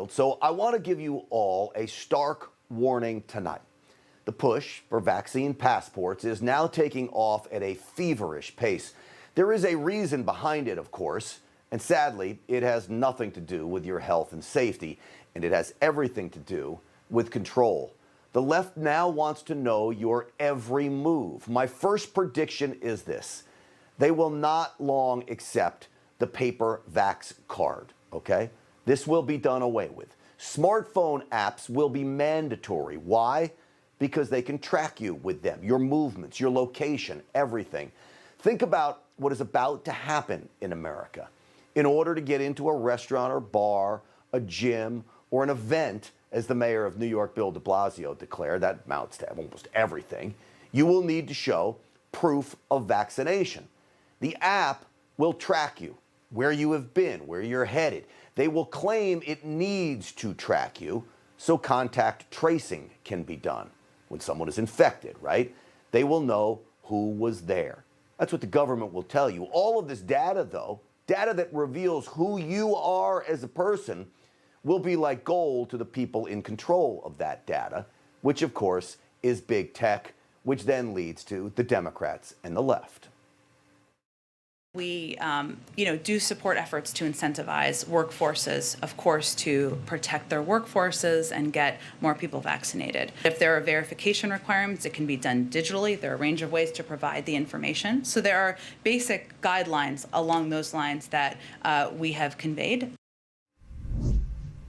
Stinchfield. So I want to give you all a stark warning tonight. The push for vaccine passports is now taking off at a feverish pace. There is a reason behind it, of course, and sadly, it has nothing to do with your health and safety, and it has everything to do with control. The left now wants to know your every move. My first prediction is this: they will not long accept the paper vax card, okay? This will be done away with. Smartphone apps will be mandatory. Why? Because they can track you with them, your movements, your location, everything. Think about what is about to happen in America. In order to get into a restaurant or bar, a gym, or an event, as the mayor of New York, Bill de Blasio, declared, that amounts to almost everything, you will need to show proof of vaccination. The app will track you, where you have been, where you're headed. They will claim it needs to track you so contact tracing can be done. When someone is infected, right? They will know who was there. That's what the government will tell you. All of this data, though, data that reveals who you are as a person, will be like gold to the people in control of that data, which, of course, is big tech, which then leads to the Democrats and the left. We, do support efforts to incentivize workforces, of course, to protect their workforces and get more people vaccinated. If there are verification requirements, it can be done digitally. There are a range of ways to provide the information. So there are basic guidelines along those lines that we have conveyed.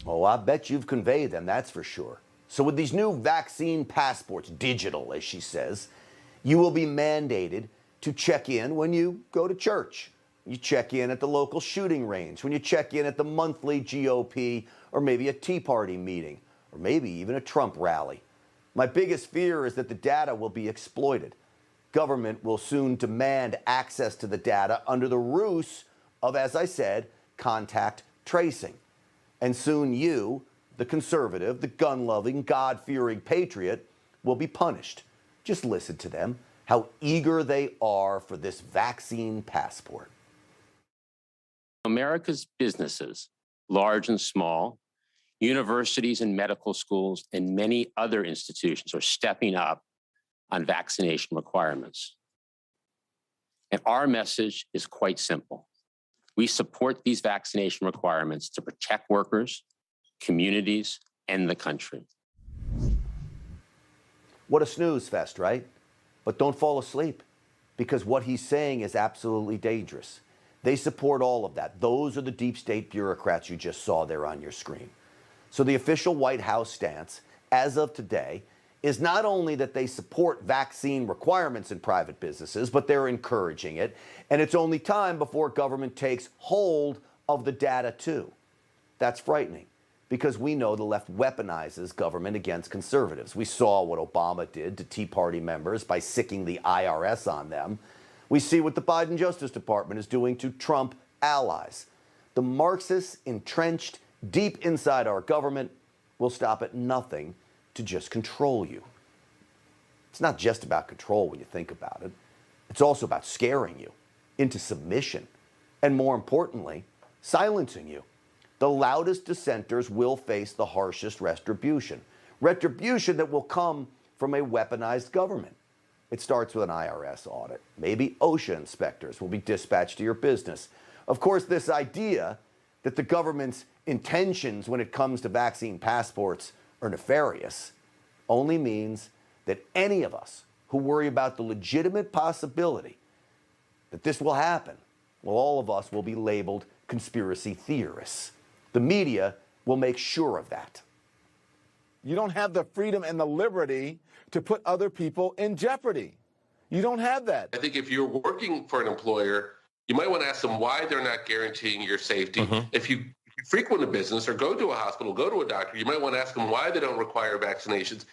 Oh, I bet you've conveyed them, that's for sure. So with these new vaccine passports, digital, as she says, you will be mandated to check in when you go to church. You check in at the local shooting range, when you check in at the monthly GOP or maybe a Tea Party meeting, or maybe even a Trump rally. My biggest fear is that the data will be exploited. Government will soon demand access to the data under the ruse of, as I said, contact tracing. And soon you, the conservative, the gun-loving, God-fearing patriot, will be punished. Just listen to them, how eager they are for this vaccine passport. America's businesses, large and small, universities and medical schools, and many other institutions are stepping up on vaccination requirements. And our message is quite simple. We support these vaccination requirements to protect workers, communities, and the country. What a snooze fest, right? But don't fall asleep, because what he's saying is absolutely dangerous. They support all of that. Those are the deep state bureaucrats you just saw there on your screen. So the official White House stance, as of today, is not only that they support vaccine requirements in private businesses, but they're encouraging it. And it's only time before government takes hold of the data too. That's frightening, because we know the left weaponizes government against conservatives. We saw what Obama did to Tea Party members by sicking the IRS on them. We see what the Biden Justice Department is doing to Trump allies. The Marxists entrenched deep inside our government will stop at nothing to just control you. It's not just about control when you think about it. It's also about scaring you into submission, and more importantly, silencing you. The loudest dissenters will face the harshest retribution. Retribution that will come from a weaponized government. It starts with an IRS audit. Maybe OSHA inspectors will be dispatched to your business. Of course, this idea that the government's intentions when it comes to vaccine passports are nefarious only means that any of us who worry about the legitimate possibility that this will happen, well, all of us will be labeled conspiracy theorists. The media will make sure of that. You don't have the freedom and the liberty to put other people in jeopardy. You don't have that. I think if you're working for an employer, you might want to ask them why they're not guaranteeing your safety. If you frequent a business or go to a hospital, go to a doctor, you might want to ask them why they don't require vaccinations.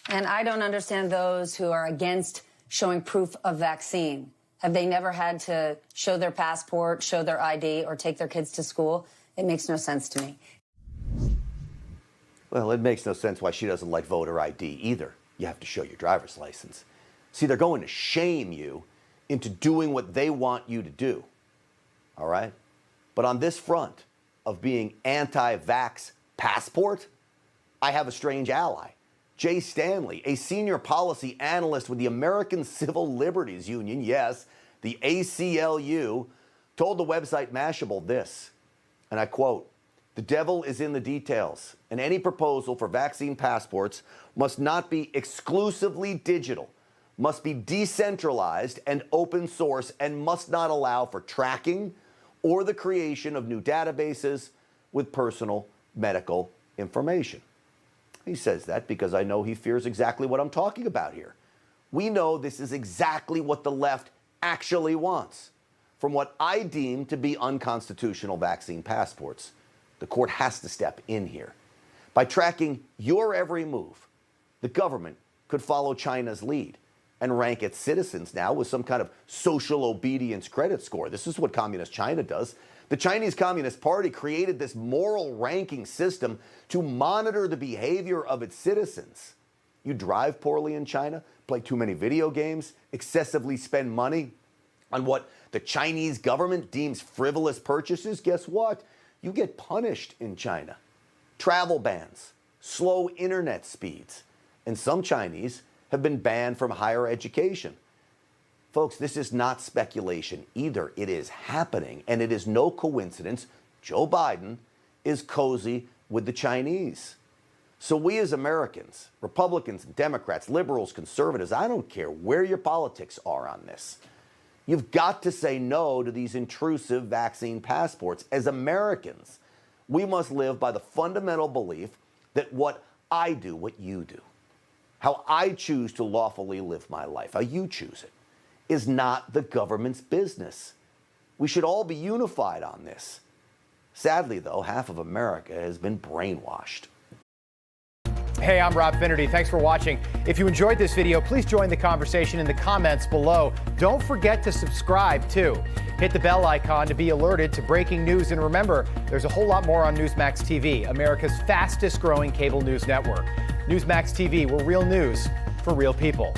And I don't understand those who are against showing proof of vaccine. Have they never had to show their passport, show their ID, or take their kids to school? It makes no sense to me. Well, it makes no sense why she doesn't like voter ID either. You have to show your driver's license. See, they're going to shame you into doing what they want you to do. All right? But on this front of being anti-vax Passport? I have a strange ally. Jay Stanley, a senior policy analyst with the American Civil Liberties Union, yes, the ACLU, told the website Mashable this, and I quote, "The devil is in the details, and any proposal for vaccine passports must not be exclusively digital, must be decentralized and open source, and must not allow for tracking or the creation of new databases with personal medical information." He says that because I know he fears exactly what I'm talking about here. We know this is exactly what the left actually wants. From what I deem to be unconstitutional vaccine passports, the court has to step in here. By tracking your every move, the government could follow China's lead and rank its citizens now with some kind of social obedience credit score. This is what communist China does. The Chinese Communist Party created this moral ranking system to monitor the behavior of its citizens. You drive poorly in China, play too many video games, excessively spend money on what the Chinese government deems frivolous purchases, guess what? You get punished in China. Travel bans, slow internet speeds, and some Chinese have been banned from higher education. Folks, this is not speculation either. It is happening, and it is no coincidence Joe Biden is cozy with the Chinese. So we as Americans, Republicans and Democrats, liberals, conservatives, I don't care where your politics are on this. You've got to say no to these intrusive vaccine passports. As Americans, we must live by the fundamental belief that what I do, what you do, how I choose to lawfully live my life, how you choose it, is not the government's business. We should all be unified on this. Sadly, though, half of America has been brainwashed. Hey, I'm Rob Finnerty. Thanks for watching. If you enjoyed this video, please join the conversation in the comments below. Don't forget to subscribe, too. Hit the bell icon to be alerted to breaking news. And remember, there's a whole lot more on Newsmax TV, America's fastest growing cable news network. Newsmax TV, where real news for real people.